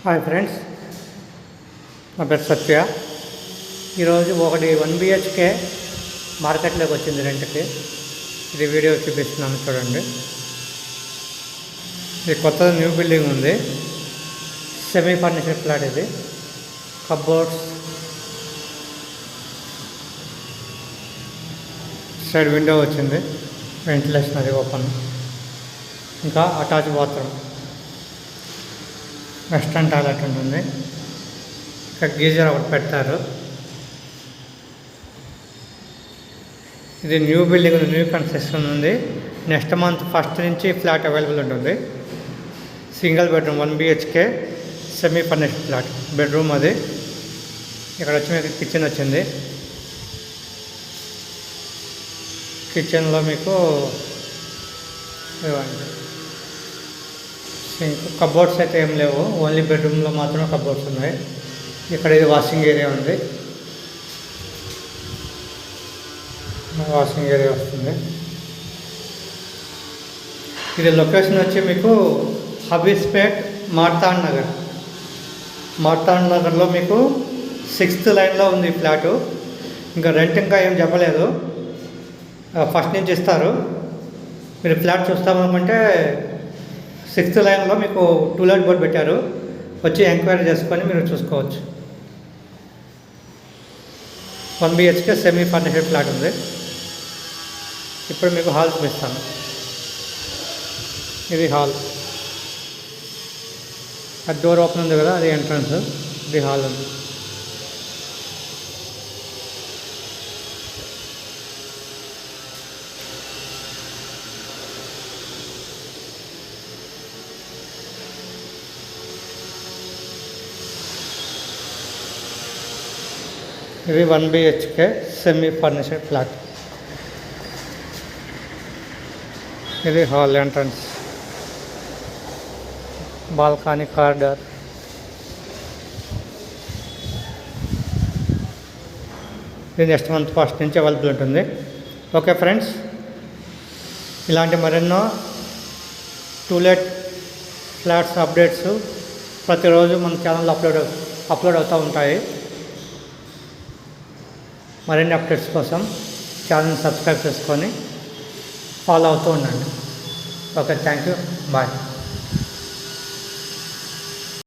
Hi friends, నా పేరు సత్య. ఈరోజు ఒకటి 1 BHK మార్కెట్లోకి వచ్చింది రెంట్కి. ఇది వీడియో చూపిస్తున్నాను చూడండి. ఇది కొత్త న్యూ బిల్డింగ్ ఉంది, సెమీ ఫర్నిచర్ ఫ్లాట్. ఇది కబోర్డ్స్, సైడ్ విండో వచ్చింది, వెంటిలేషన్ అది ఓపెన్, ఇంకా అటాచ్ బాత్రూమ్, వెస్ట్రన్ టాయిలెట్ ఉంటుంది, ఇంకా గీజర్ ఒకటి పెట్టారు. ఇది న్యూ బిల్డింగ్, న్యూ కన్స్ట్రక్షన్ ఉంది. నెక్స్ట్ మంత్ 1st నుంచి ఫ్లాట్ అవైలబుల్ ఉంటుంది. Single bedroom 1 BHK semi furnished flat. Bedroom అది. ఇక్కడ వచ్చి మీకు కిచెన్ వచ్చింది. కిచెన్లో మీకు సింక్, కబోర్డ్స్ అయితే ఏం లేవు, ఓన్లీ బెడ్రూమ్లో మాత్రమే కబోర్డ్స్ ఉన్నాయి. ఇక్కడ ఇది వాషింగ్ ఏరియా ఉంది, వాషింగ్ ఏరియా వస్తుంది. ఇది లొకేషన్ వచ్చి మీకు హబీస్పేట్, మార్తాండ్ నగర్. మార్తాండ్ నగర్లో మీకు 6th లైన్లో ఉంది ఫ్లాటు. ఇంకా రెంట్ ఇంకా ఏం చెప్పలేదు, 1st నుంచి ఇస్తారు. మీరు ఫ్లాట్ చూస్తామనుకుంటే 6th లైన్లో మీకు టూలెట్ బోర్డ్ పెట్టారు, వచ్చి ఎంక్వైరీ చేసుకొని మీరు చూసుకోవచ్చు. 1 BHK సెమీ ఫర్నిచర్ ఫ్లాట్ ఉంది. ఇప్పుడు మీకు హాల్ చూపిస్తాను. ఇది హాల్, అది డోర్ ఓపెన్ ఉంది కదా, అది ఎంట్రన్స్. ఇది హాల్ ఉంది. ఇది 1 BHK సెమీ ఫర్నిచర్ ఫ్లాట్. ఇది హాల్ ఎంట్రన్స్, బాల్కనీ, కారిడార్. ఇది నెక్స్ట్ మంత్ 1st నుంచి అవైలబుల్ ఉంటుంది. ఓకే ఫ్రెండ్స్, ఇలాంటి మరెన్నో టూలెట్ ఫ్లాట్స్ అప్డేట్స్ ప్రతిరోజు మన ఛానల్లో అప్లోడ్ అవుతూ ఉంటాయి. మరిన్ని అప్డేట్స్ కోసం ఛానల్ని సబ్స్క్రైబ్ చేసుకొని ఫాలో అవుతూ ఉండండి. Okay, thank you, bye.